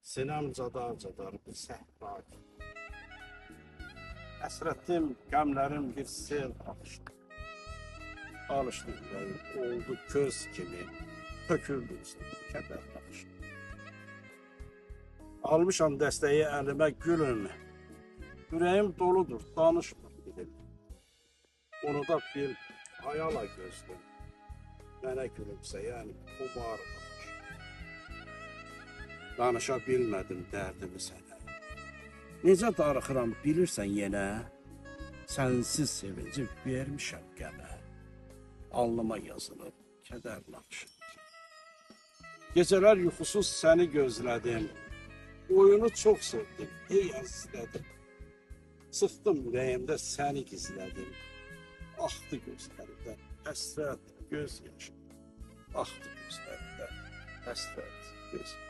Sinəm cadar-cadar bir səhra kimi. Həsrətim, qəmlərim bir sel alışdı. Alışdı ürəyim, oldu köz kimi. Töküldü üstümə, kədər alışdı. Almışam dəstəyi əlimə gülüm. Ürəyim doludur, danışmır dilim. Onu da bir hayala gözlüm. Mənə gülümsəyən xumar baxış. Danışa bilmədim dərdimi sənə. Necə darıxıram bilirsən yenə? Sənsiz sevinci vermişəm qəmə. Alnıma yazılıb kədər naxışı. Gecələr yuxusuz səni gözlədim. Oyunu çox sevdim, ey əzizlədim. Sıxdım ürəyimdə səni gizlədim. Axdı gözlərimdən həsrət göz yaşı. Axdı gözlərimdən həsrət göz yaşı.